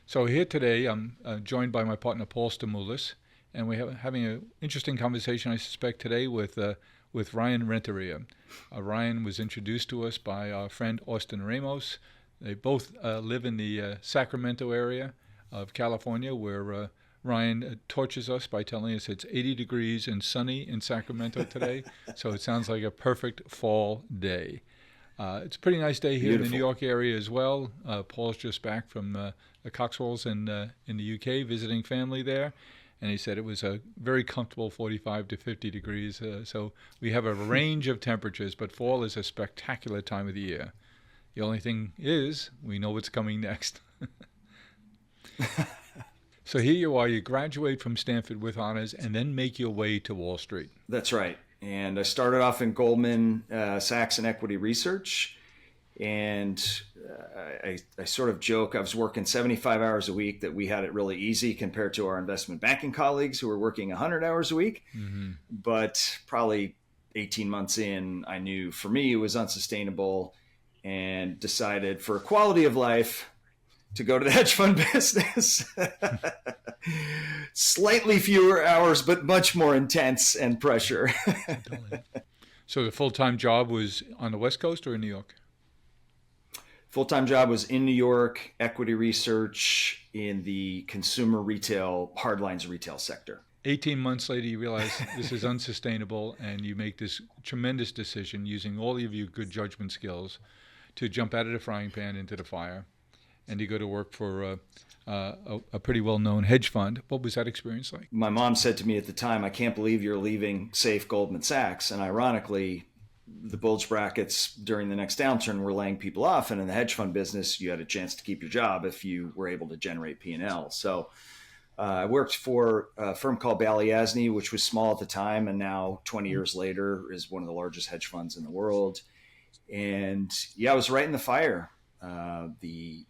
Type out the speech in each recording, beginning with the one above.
So here today, I'm joined by my partner Paul Stamoulis, and we're having an interesting conversation, I suspect, today with Ryan Renteria. Ryan was introduced to us by our friend Austin Ramos. They both live in the Sacramento area of California, where Ryan tortures us by telling us it's 80 degrees and sunny in Sacramento today. So it sounds like a perfect fall day. It's a pretty nice day here in the New Beautiful. York area as well. Paul's just back from the Cotswolds in the UK visiting family there, and he said it was a very comfortable 45 to 50 degrees. So we have a range of temperatures, but fall is a spectacular time of the year. The only thing is, we know what's coming next. So here you are, you graduate from Stanford with honors and then make your way to Wall Street. That's right. And I started off in Goldman Sachs in equity research. And I sort of joke, I was working 75 hours a week, that we had it really easy compared to our investment banking colleagues who were working 100 hours a week. Mm-hmm. But probably 18 months in, I knew for me it was unsustainable and decided for quality of life to go to the hedge fund business. Slightly fewer hours, but much more intense and pressure. So the full-time job was on the West Coast or in New York? Full-time job was in New York, equity research in the consumer retail, hardlines retail sector. 18 months later, you realize this is unsustainable, and you make this tremendous decision using all of your good judgment skills to jump out of the frying pan into the fire, and you go to work for a pretty well-known hedge fund. What was that experience like? My mom said to me at the time, "I can't believe you're leaving safe Goldman Sachs." And ironically, the bulge brackets during the next downturn were laying people off. And in the hedge fund business, you had a chance to keep your job if you were able to generate P&L. So I worked for a firm called Balyasny, which was small at the time, and now 20 years later is one of the largest hedge funds in the world. And yeah, I was right in the fire. The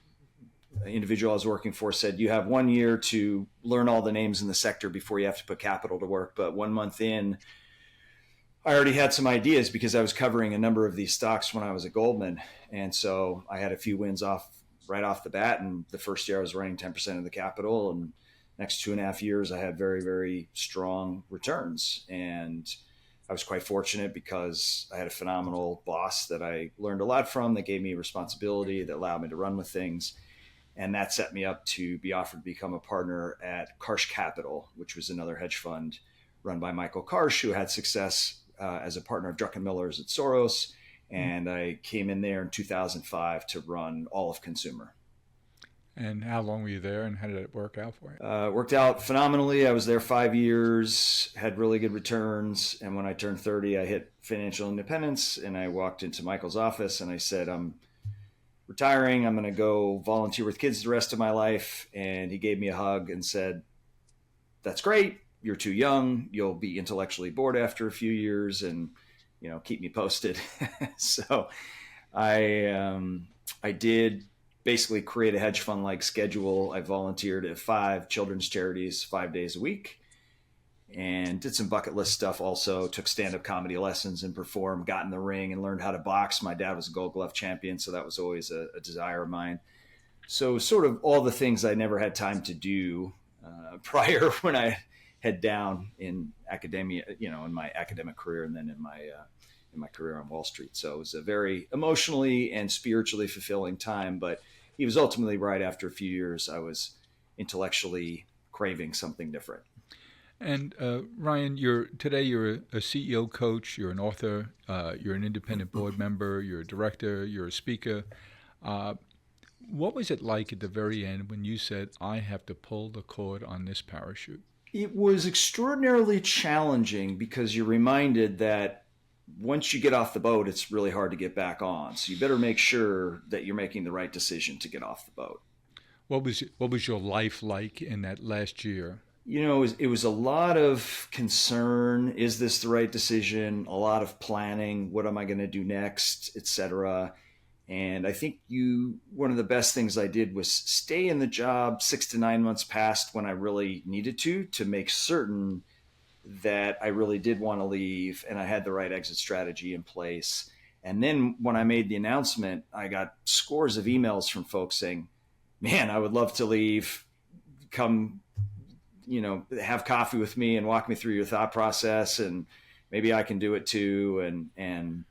individual I was working for said, "You have 1 year to learn all the names in the sector before you have to put capital to work." But 1 month in, I already had some ideas because I was covering a number of these stocks when I was at Goldman. And so I had a few wins right off the bat. And the first year I was running 10% of the capital. And next 2.5 years, I had very, very strong returns. And I was quite fortunate because I had a phenomenal boss that I learned a lot from, that gave me responsibility, that allowed me to run with things. And that set me up to be offered to become a partner at Karsh Capital, which was another hedge fund run by Michael Karsh, who had success as a partner of Druckenmiller's at Soros. And I came in there in 2005 to run all of consumer. And how long were you there, and how did it work out for you? Worked out phenomenally. I was there 5 years, had really good returns. And when I turned 30, I hit financial independence. And I walked into Michael's office and I said, "I'm retiring. I'm going to go volunteer with kids the rest of my life." And he gave me a hug and said, "That's great. You're too young. You'll be intellectually bored after a few years, and keep me posted." So I did basically create a hedge fund like schedule. I volunteered at 5 children's charities 5 days a week, and did some bucket list stuff. Also took stand-up comedy lessons and performed, got in the ring and learned how to box. My dad was a Gold Glove champion, so that was always a desire of mine. So sort of all the things I never had time to do prior when I head down in academia, in my academic career, and then in my career on Wall Street. So it was a very emotionally and spiritually fulfilling time. But he was ultimately right. After a few years, I was intellectually craving something different. And Ryan, you're a CEO coach, you're an author, you're an independent board member, you're a director, you're a speaker. What was it like at the very end when you said, "I have to pull the cord on this parachute"? It was extraordinarily challenging because you're reminded that once you get off the boat, it's really hard to get back on. So you better make sure that you're making the right decision to get off the boat. What was your life like in that last year? It was a lot of concern. Is this the right decision? A lot of planning. What am I going to do next, etc. And I think one of the best things I did was stay in the job 6 to 9 months past when I really needed to make certain that I really did want to leave and I had the right exit strategy in place. And then when I made the announcement, I got scores of emails from folks saying, man, I would love to leave, come, have coffee with me and walk me through your thought process, and maybe I can do it too. And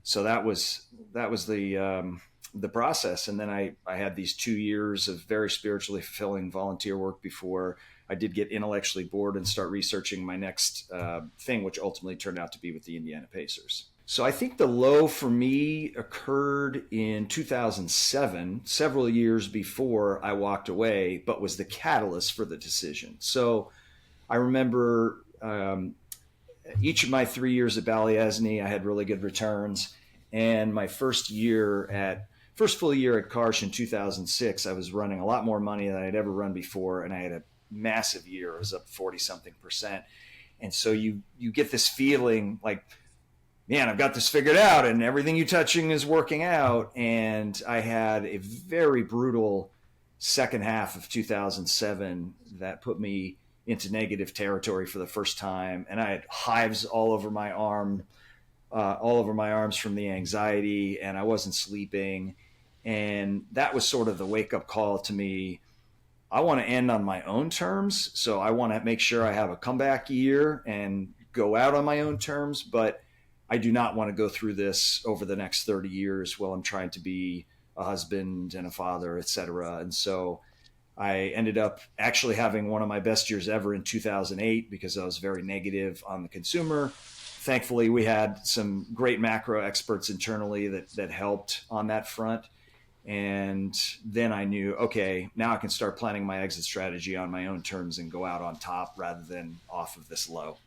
so that was the process. And then I had these 2 years of very spiritually fulfilling volunteer work before I did get intellectually bored and start researching my next thing, which ultimately turned out to be with the Indiana Pacers. So I think the low for me occurred in 2007, several years before I walked away, but was the catalyst for the decision. So I remember each of my 3 years at Ballyesney, I had really good returns. And my first full year at Karsh in 2006, I was running a lot more money than I'd ever run before. And I had a massive year. I was up 40 something percent. And so you get this feeling like, man, I've got this figured out and everything you're touching is working out. And I had a very brutal second half of 2007 that put me into negative territory for the first time. And I had hives all over my arms from the anxiety, and I wasn't sleeping. And that was sort of the wake up call to me. I want to end on my own terms. So I want to make sure I have a comeback year and go out on my own terms, but I do not want to go through this over the next 30 years while I'm trying to be a husband and a father, et cetera. And so I ended up actually having one of my best years ever in 2008 because I was very negative on the consumer. Thankfully, we had some great macro experts internally that helped on that front. And then I knew, okay, now I can start planning my exit strategy on my own terms and go out on top rather than off of this low.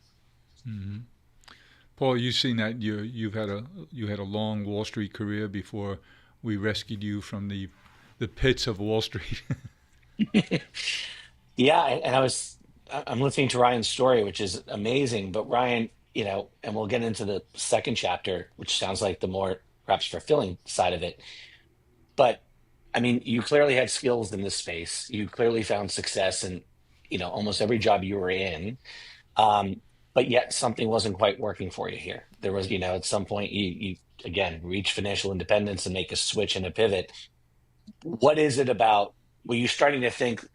Mm-hmm. Paul, you've seen that you had a long Wall Street career before we rescued you from the pits of Wall Street. Yeah, and I'm listening to Ryan's story, which is amazing. But Ryan, and we'll get into the second chapter, which sounds like the more perhaps fulfilling side of it. But I mean, you clearly had skills in this space. You clearly found success in, almost every job you were in. But yet something wasn't quite working for you here. There was, at some point you again reach financial independence and make a switch and a pivot. What is it about? Were you starting to think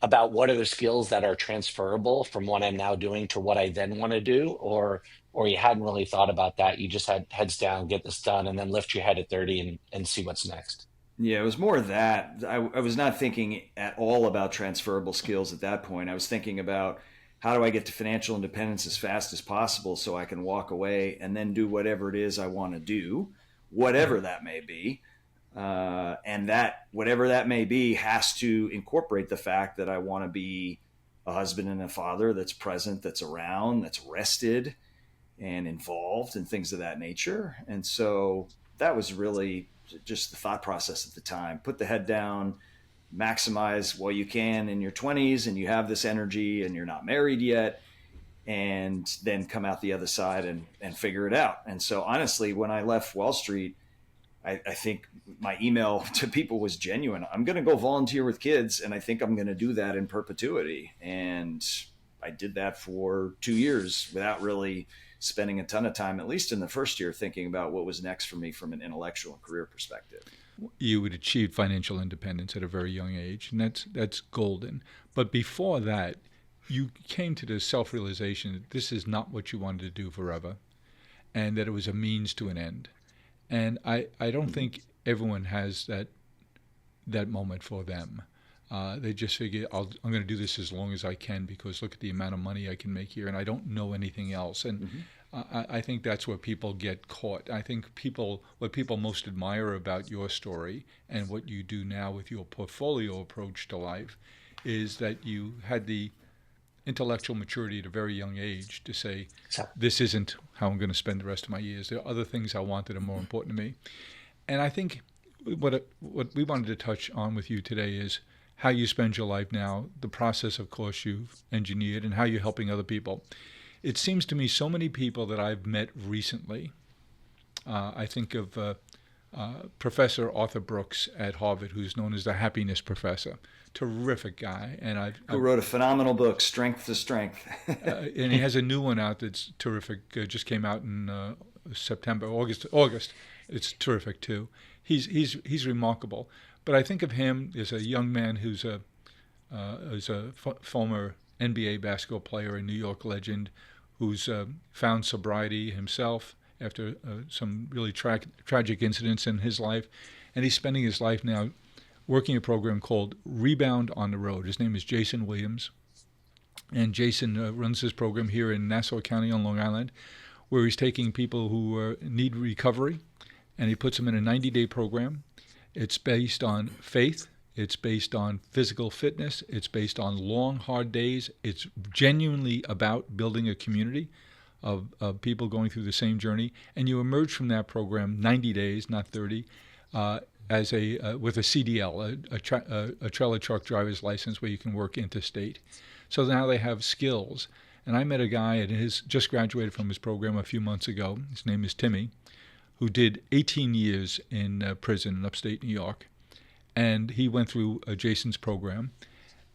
about what are the skills that are transferable from what I'm now doing to what I then want to do, or you hadn't really thought about that? You just had heads down, get this done, and then lift your head at 30 and see what's next. Yeah, it was more that. I was not thinking at all about transferable skills at that point. I was thinking about how do I get to financial independence as fast as possible so I can walk away and then do whatever it is I want to do, whatever that may be. And that, whatever that may be, has to incorporate the fact that I want to be a husband and a father that's present, that's around, that's rested and involved and things of that nature. And so that was really just the thought process at the time. Put the head down, maximize while you can in your 20s, and you have this energy and you're not married yet, and then come out the other side and figure it out. And so honestly, when I left Wall Street, I think my email to people was genuine. I'm going to go volunteer with kids, and I think I'm going to do that in perpetuity. And I did that for 2 years without really spending a ton of time, at least in the first year, thinking about what was next for me from an intellectual and career perspective. You had achieved financial independence at a very young age, and that's golden. But before that, you came to the self-realization that this is not what you wanted to do forever, and that it was a means to an end. And I don't think everyone has that moment for them. They just figure, I'm going to do this as long as I can because look at the amount of money I can make here, and I don't know anything else. And I think that's where people get caught. I think what people most admire about your story and what you do now with your portfolio approach to life is that you had the intellectual maturity at a very young age to say, this isn't how I'm going to spend the rest of my years. There are other things I want that are more important to me. And I think what we wanted to touch on with you today is how you spend your life now, the process, of course, you've engineered, and how you're helping other people. It seems to me so many people that I've met recently, I think of Professor Arthur Brooks at Harvard, who's known as the happiness professor. Terrific guy. And who wrote a phenomenal book, Strength to Strength. And he has a new one out that's terrific. Just came out in August. It's terrific too. He's remarkable. But I think of him as a young man who's a former NBA basketball player, a New York legend, who's found sobriety himself after some really tragic incidents in his life. And he's spending his life now working a program called Rebound on the Road. His name is Jason Williams. And Jason runs this program here in Nassau County on Long Island, where he's taking people who need recovery, and he puts them in a 90-day program. It's based on faith. It's based on physical fitness. It's based on long, hard days. It's genuinely about building a community of people going through the same journey. And you emerge from that program 90 days, not 30, as with a CDL, a trailer truck driver's license, where you can work interstate. So now they have skills. And I met a guy, and he's just graduated from his program a few months ago. His name is Timmy, who did 18 years in prison in upstate New York. And he went through Jason's program,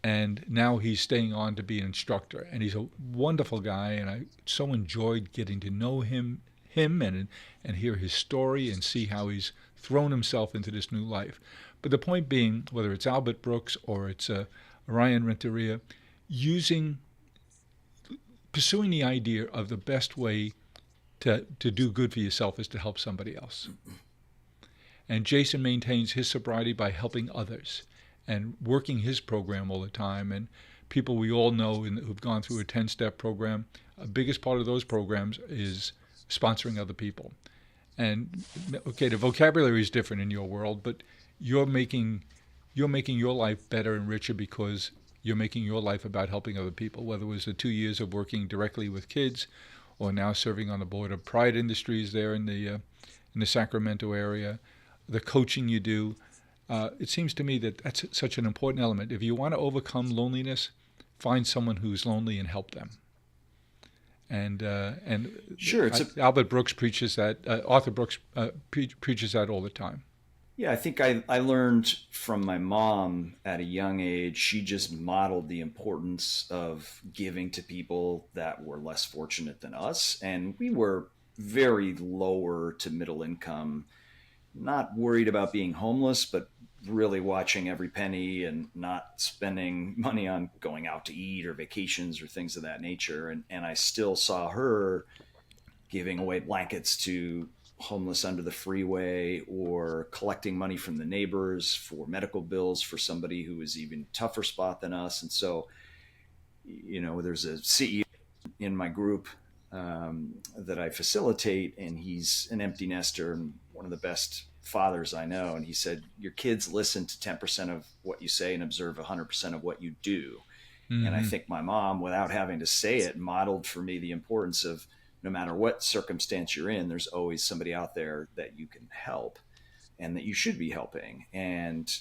and now he's staying on to be an instructor. And he's a wonderful guy, and I so enjoyed getting to know him and hear his story and see how he's thrown himself into this new life. But the point being, whether it's Albert Brooks or it's Ryan Renteria, pursuing the idea of the best way to do good for yourself is to help somebody else. And Jason maintains his sobriety by helping others and working his program all the time. And people we all know who've gone through a 10-step program, a biggest part of those programs is sponsoring other people. And okay, the vocabulary is different in your world, but you're making your life better and richer because you're making your life about helping other people, whether it was the 2 years of working directly with kids or now serving on the board of Pride Industries there in the Sacramento area, the coaching you do. It seems to me that that's such an important element. If you want to overcome loneliness, find someone who's lonely and help them. And sure, Albert Brooks preaches that. Arthur Brooks preaches that all the time. Yeah, I think I learned from my mom at a young age. She just modeled the importance of giving to people that were less fortunate than us. And we were very lower to middle income, not worried about being homeless, but really watching every penny and not spending money on going out to eat or vacations or things of that nature. And I still saw her giving away blankets to homeless under the freeway or collecting money from the neighbors for medical bills for somebody who was even tougher spot than us. And so, there's a CEO in my group that I facilitate, and he's an empty nester and one of the best fathers I know. And he said, your kids listen to 10% of what you say and observe 100% of what you do. Mm-hmm. And I think my mom, without having to say it, modeled for me the importance of no matter what circumstance you're in, there's always somebody out there that you can help and that you should be helping. And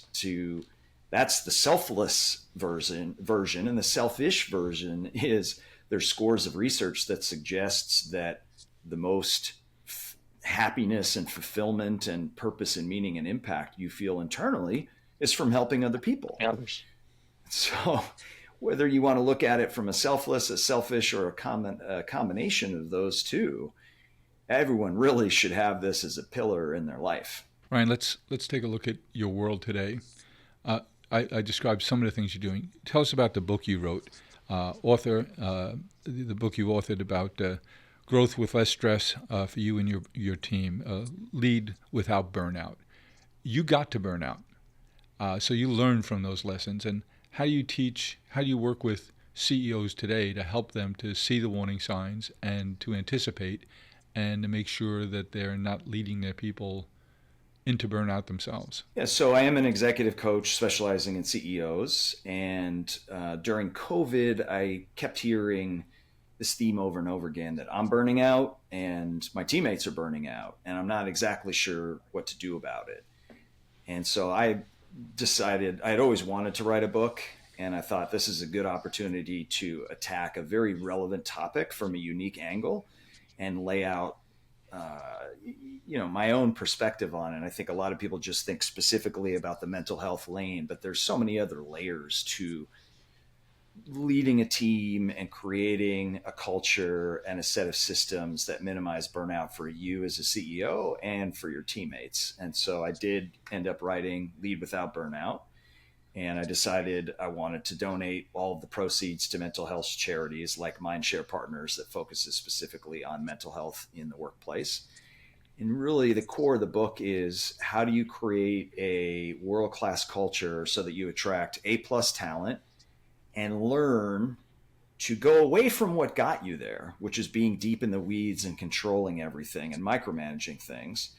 that's the selfless version. And the selfish version is there's scores of research that suggests that the most happiness and fulfillment and purpose and meaning and impact you feel internally is from helping other people. Others. So whether you want to look at it from a selfless, a selfish, or a combination of those two, everyone really should have this as a pillar in their life. Ryan, let's take a look at your world today. I described some of the things you're doing. Tell us about the book you wrote, the book you authored about growth with less stress for you and your team, Lead Without Burnout. You got to burnout, so you learned from those lessons. And how do you work with CEOs today to help them to see the warning signs and to anticipate and to make sure that they're not leading their people into burnout themselves? Yeah, so I am an executive coach specializing in CEOs. And during COVID, I kept hearing this theme over and over again that I'm burning out and my teammates are burning out, and I'm not exactly sure what to do about it. And so I decided I'd always wanted to write a book, and I thought this is a good opportunity to attack a very relevant topic from a unique angle and lay out my own perspective on it. I think a lot of people just think specifically about the mental health lane, but there's so many other layers to leading a team and creating a culture and a set of systems that minimize burnout for you as a CEO and for your teammates. And so I did end up writing Lead Without Burnout. And I decided I wanted to donate all of the proceeds to mental health charities like Mindshare Partners that focuses specifically on mental health in the workplace. And really the core of the book is how do you create a world-class culture so that you attract A-plus talent and learn to go away from what got you there, which is being deep in the weeds and controlling everything and micromanaging things,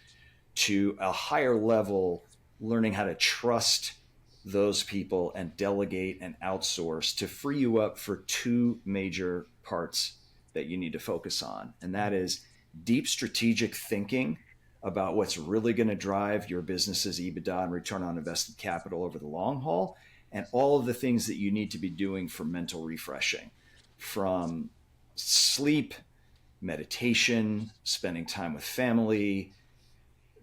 to a higher level, learning how to trust those people and delegate and outsource to free you up for two major parts that you need to focus on. And that is deep strategic thinking about what's really going to drive your business's EBITDA and return on invested capital over the long haul, and all of the things that you need to be doing for mental refreshing, from sleep, meditation, spending time with family,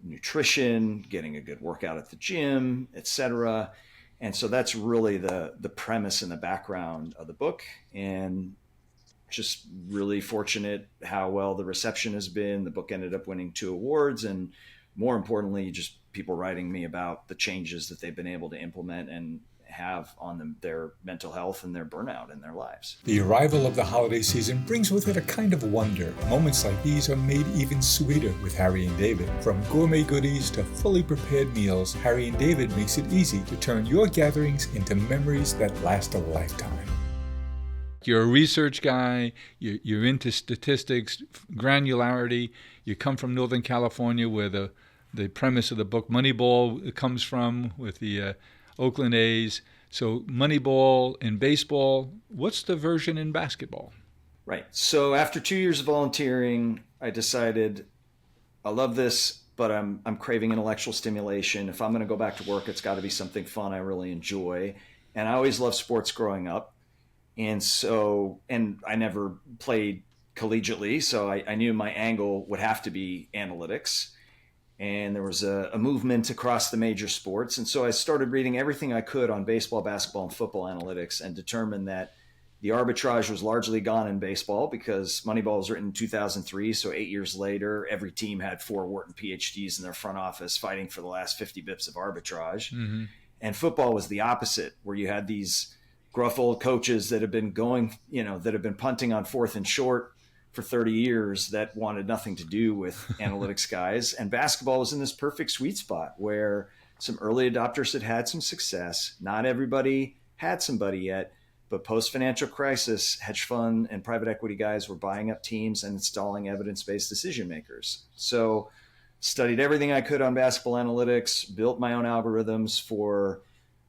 nutrition, getting a good workout at the gym, etc. And so that's really the premise and the background of the book. And just really fortunate how well the reception has been. The book ended up winning 2 awards, and more importantly, just people writing me about the changes that they've been able to implement and have on them, their mental health and their burnout in their lives. The arrival of the holiday season brings with it a kind of wonder. Moments like these are made even sweeter with Harry and David. From gourmet goodies to fully prepared meals, Harry and David makes it easy to turn your gatherings into memories that last a lifetime. You're a research guy, you're into statistics, granularity. You come from Northern California, where the premise of the book Moneyball comes from, with the Oakland A's. So Moneyball in baseball, what's the version in basketball? Right. So after 2 years of volunteering, I decided I love this, but I'm craving intellectual stimulation. If I'm going to go back to work, it's got to be something fun I really enjoy. And I always loved sports growing up. And I never played collegiately, so I knew my angle would have to be analytics. And there was a movement across the major sports. And so I started reading everything I could on baseball, basketball, and football analytics, and determined that the arbitrage was largely gone in baseball because Moneyball was written in 2003. So 8 years later, every team had 4 Wharton PhDs in their front office fighting for the last 50 bips of arbitrage. Mm-hmm. And football was the opposite, where you had these gruff old coaches that have been that have been punting on 4th and short for 30 years that wanted nothing to do with analytics guys. And basketball was in this perfect sweet spot where some early adopters had some success. Not everybody had somebody yet, but post-financial crisis, hedge fund and private equity guys were buying up teams and installing evidence-based decision makers. So studied everything I could on basketball analytics, built my own algorithms for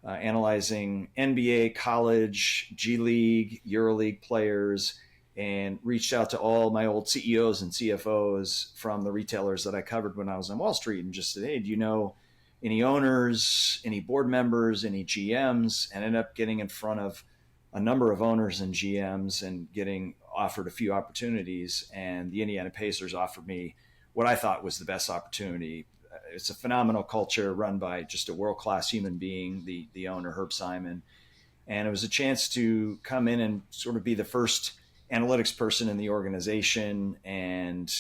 analyzing NBA, college, G League, EuroLeague players, and reached out to all my old CEOs and CFOs from the retailers that I covered when I was on Wall Street and just said, hey, do you know any owners, any board members, any GMs? And ended up getting in front of a number of owners and GMs and getting offered a few opportunities. And the Indiana Pacers offered me what I thought was the best opportunity. It's a phenomenal culture run by just a world-class human being, the owner, Herb Simon. And it was a chance to come in and sort of be the first analytics person in the organization and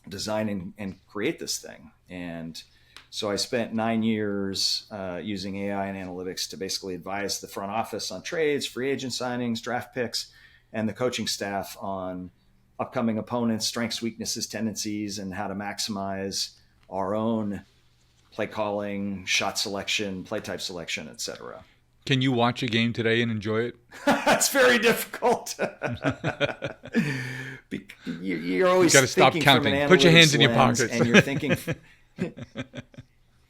design and create this thing. And so I spent 9 years using AI and analytics to basically advise the front office on trades, free agent signings, draft picks, and the coaching staff on upcoming opponents, strengths, weaknesses, tendencies, and how to maximize our own play calling, shot selection, play type selection, etc. Can you watch a game today and enjoy it? It's very difficult. You're always got to stop counting. Put your hands in your pockets, and you're thinking,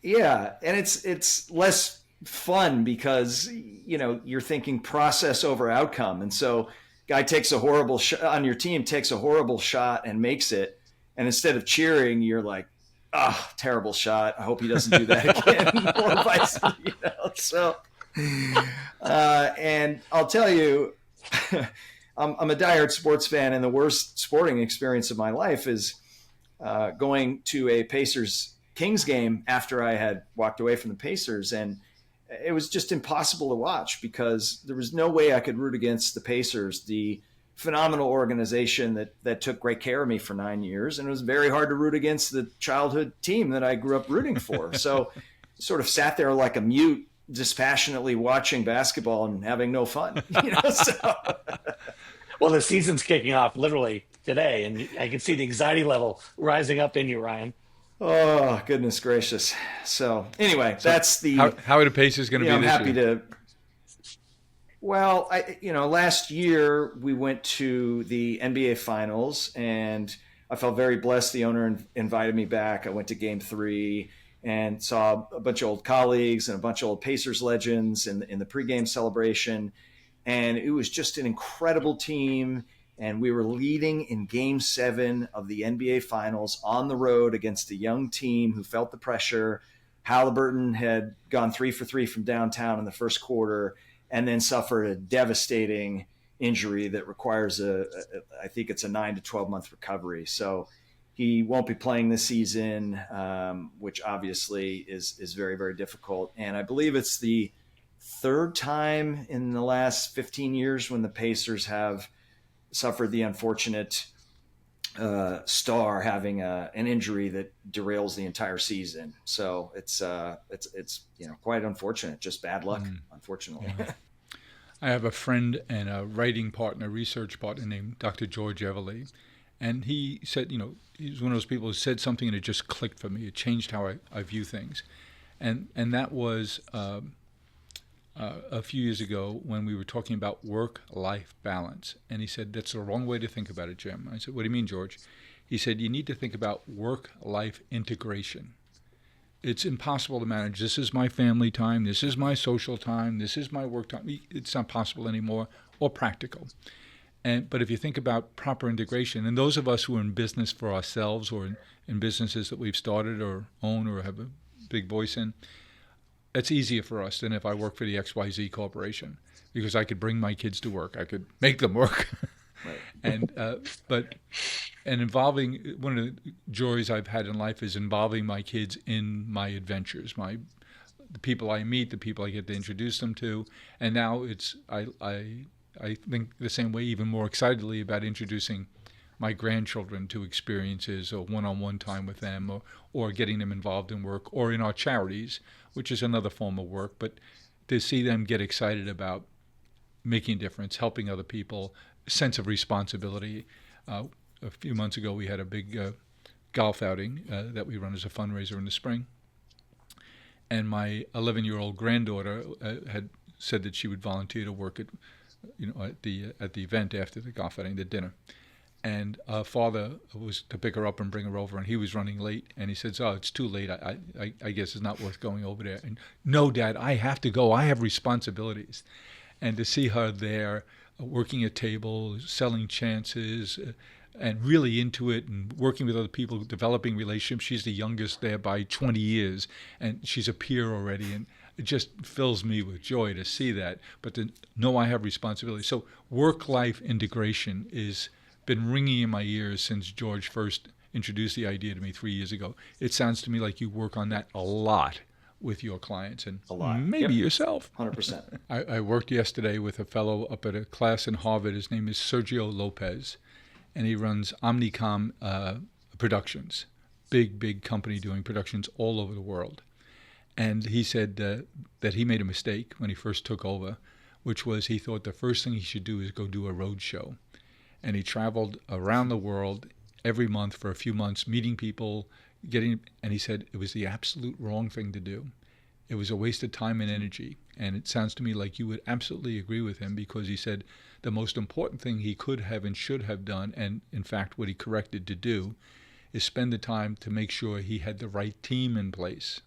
yeah, and it's less fun because you're thinking process over outcome, and so guy takes a horrible shot on your team, takes a horrible shot and makes it, and instead of cheering, you're like, oh, terrible shot. I hope he doesn't do that again. Or vice, So, and I'll tell you, I'm a diehard sports fan, and the worst sporting experience of my life is going to a Pacers Kings game after I had walked away from the Pacers, and it was just impossible to watch because there was no way I could root against the Pacers, the phenomenal organization that took great care of me for 9 years. And it was very hard to root against the childhood team that I grew up rooting for. So sort of sat there like a mute, dispassionately watching basketball and having no fun. So. Well, the season's kicking off literally today, and I can see the anxiety level rising up in you, Ryan. Oh, goodness gracious. So anyway, that's the... How are the Pacers going to be I'm this happy year? to... Well, last year we went to the NBA Finals, and I felt very blessed. The owner invited me back. I went to Game 3 and saw a bunch of old colleagues and a bunch of old Pacers legends in the pregame celebration. And it was just an incredible team. And we were leading in Game 7 of the NBA Finals on the road against a young team who felt the pressure. Haliburton had gone 3 for 3 from downtown in the first quarter and then suffered a devastating injury that requires I think it's a 9 to 12 month recovery. So he won't be playing this season, which obviously is very, very difficult. And I believe it's the third time in the last 15 years when the Pacers have suffered the unfortunate star having an injury that derails the entire season. So it's quite unfortunate, just bad luck, unfortunately. Yeah. I have a friend and a writing partner, research partner named Dr. George Everly. And he said, he's one of those people who said something and it just clicked for me. It changed how I view things. And that was a few years ago when we were talking about work-life balance. And he said, that's the wrong way to think about it, Jim. I said, what do you mean, George? He said, you need to think about work-life integration. It's impossible to manage. This is my family time. This is my social time. This is my work time. It's not possible anymore or practical. But if you think about proper integration, and those of us who are in business for ourselves or in businesses that we've started or own or have a big voice in, it's easier for us than if I work for the XYZ Corporation because I could bring my kids to work. I could make them work. Right. And involving, one of the joys I've had in life is involving my kids in my adventures, the people I meet, the people I get to introduce them to. And now I think the same way, even more excitedly about introducing my grandchildren to experiences or one-on-one time with them or getting them involved in work or in our charities, which is another form of work. But to see them get excited about making a difference, helping other people, sense of responsibility. A few months ago, we had a big golf outing that we run as a fundraiser in the spring. And my 11-year-old granddaughter had said that she would volunteer to work at the event after the golf outing, the dinner. And father was to pick her up and bring her over, and he was running late. And he said, "Oh, it's too late. I guess it's not worth going over there." And no, Dad, I have to go. I have responsibilities. And to see her there, working a table, selling chances, and really into it, and working with other people, developing relationships. She's the youngest there by 20 years, and she's a peer already. And it just fills me with joy to see that. But to know I have responsibility. So work-life integration is been ringing in my ears since George first introduced the idea to me 3 years ago. It sounds to me like you work on that a lot with your clients and a lot. Maybe Yep. yourself. 100%. I worked yesterday with a fellow up at a class in Harvard. His name is Sergio Lopez, and he runs Omnicom Productions, big company doing productions all over the world. And he said that he made a mistake when he first took over, which was he thought the first thing he should do is go do a road show. And he traveled around the world every month for a few months, meeting people, and he said it was the absolute wrong thing to do. It was a waste of time and energy. And it sounds to me like you would absolutely agree with him, because he said the most important thing he could have and should have done, and in fact what he corrected to do, is spend the time to make sure he had the right team in place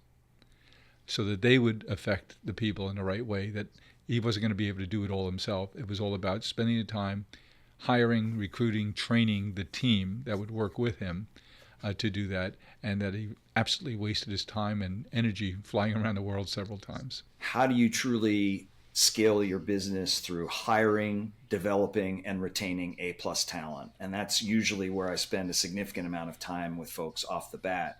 so that they would affect the people in the right way, that he wasn't going to be able to do it all himself. It was all about spending the time hiring, recruiting, training the team that would work with him to do that, and that he absolutely wasted his time and energy flying around the world several times. How do you truly scale your business? Through hiring, developing, and retaining A-plus talent. And that's usually where I spend a significant amount of time with folks off the bat.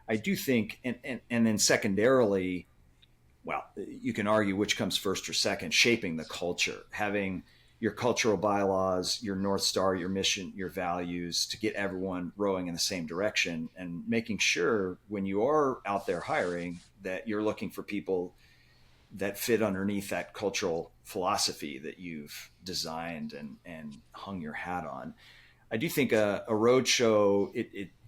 I do think, and then secondarily, well, you can argue which comes first or second, shaping the culture, having your cultural bylaws, your North Star, your mission, your values to get everyone rowing in the same direction, and making sure when you are out there hiring that you're looking for people that fit underneath that cultural philosophy that you've designed and hung your hat on. I do think a roadshow,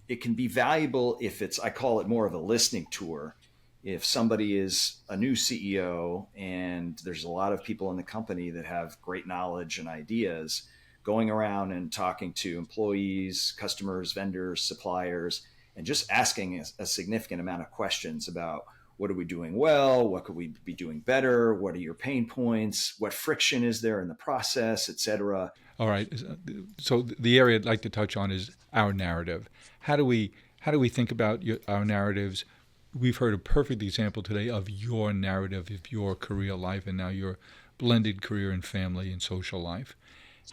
it can be valuable if it's, I call it more of a listening tour. If somebody is a new CEO and there's a lot of people in the company that have great knowledge and ideas, going around and talking to employees, customers, vendors, suppliers, and just asking a significant amount of questions about what are we doing well? What could we be doing better? What are your pain points? What friction is there in the process, et cetera? All right. So the area I'd like to touch on is our narrative. How do we think about our narratives? We've heard a perfect example today of your narrative of your career life and now your blended career and family and social life.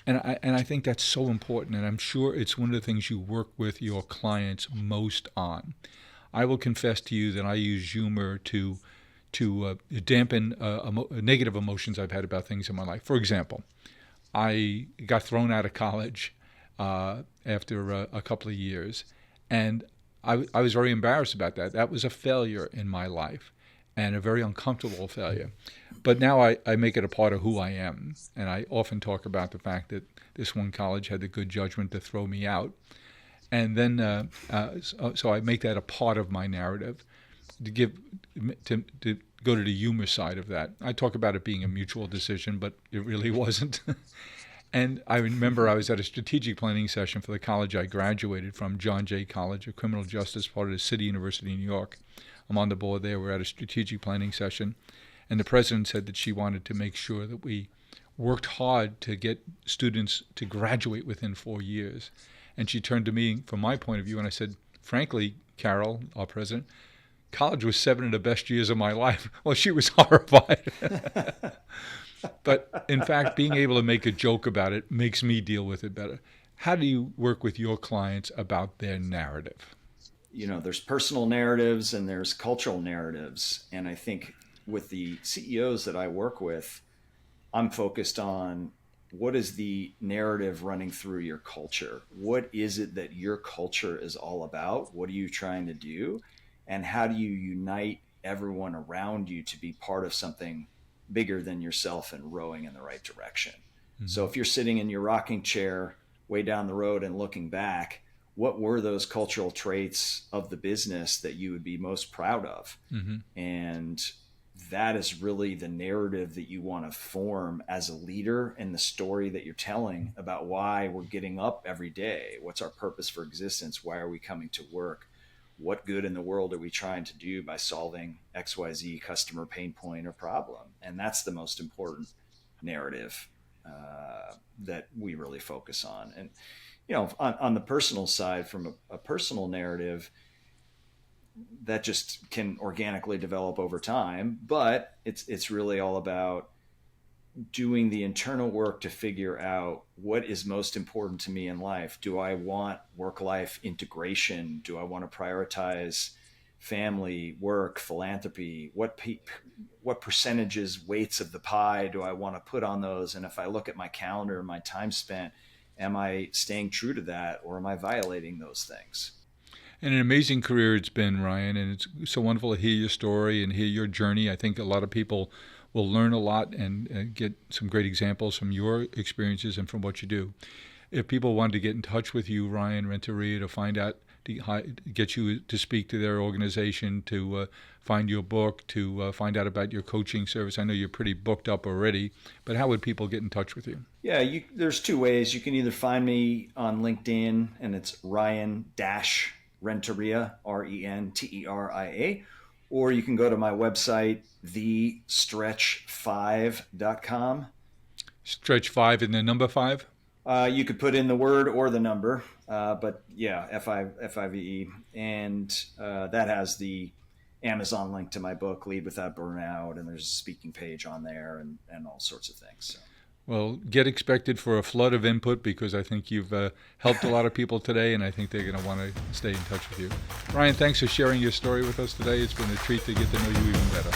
And I think that's so important. And I'm sure it's one of the things you work with your clients most on. I will confess to you that I use humor to dampen negative emotions I've had about things in my life. For example, I got thrown out of college after a couple of years, and I was very embarrassed about that. That was a failure in my life, and a very uncomfortable failure. But now I make it a part of who I am, and I often talk about the fact that this one college had the good judgment to throw me out. And then, so I make that a part of my narrative to go to the humor side of that. I talk about it being a mutual decision, but it really wasn't. And I remember I was at a strategic planning session for the college I graduated from, John Jay College of Criminal Justice, part of the City University of New York. I'm on the board there. We're at a strategic planning session. And the president said that she wanted to make sure that we worked hard to get students to graduate within 4 years. And she turned to me from my point of view, and I said, frankly, Carol, our president, college was 7 of the best years of my life. Well, she was horrified. But in fact, being able to make a joke about it makes me deal with it better. How do you work with your clients about their narrative? You know, there's personal narratives and there's cultural narratives. And I think with the CEOs that I work with, I'm focused on what is the narrative running through your culture? What is it that your culture is all about? What are you trying to do? And how do you unite everyone around you to be part of something bigger than yourself and rowing in the right direction? Mm-hmm. So if you're sitting in your rocking chair way down the road and looking back, what were those cultural traits of the business that you would be most proud of? Mm-hmm. And that is really the narrative that you want to form as a leader, and the story that you're telling about why we're getting up every day. What's our purpose for existence? Why are we coming to work? What good in the world are we trying to do by solving XYZ customer pain point or problem? And that's the most important narrative that we really focus on. And, you know, on the personal side, from a personal narrative, that just can organically develop over time, but it's really all about doing the internal work to figure out what is most important to me in life. Do I want work-life integration? Do I want to prioritize family, work, philanthropy? What percentages, weights of the pie do I want to put on those? And if I look at my calendar and my time spent, am I staying true to that, or am I violating those things? And an amazing career it's been, Ryan, and it's so wonderful to hear your story and hear your journey. I think a lot of people will learn a lot and get some great examples from your experiences and from what you do. If people want to get in touch with you, Ryan Renteria, to find out, to get you to speak to their organization, to find your book, to find out about your coaching service. I know you're pretty booked up already, but how would people get in touch with you? Yeah, there's two ways. You can either find me on LinkedIn, and it's Ryan-Renteria, Renteria, or you can go to my website, thestretch5.com. Stretch 5 and the number 5? You could put in the word or the number, but yeah, F-I-V-E. And that has the Amazon link to my book, Lead Without Burnout, and there's a speaking page on there and all sorts of things. So. Well, get expected for a flood of input, because I think you've helped a lot of people today, and I think they're going to want to stay in touch with you. Ryan, thanks for sharing your story with us today. It's been a treat to get to know you even better.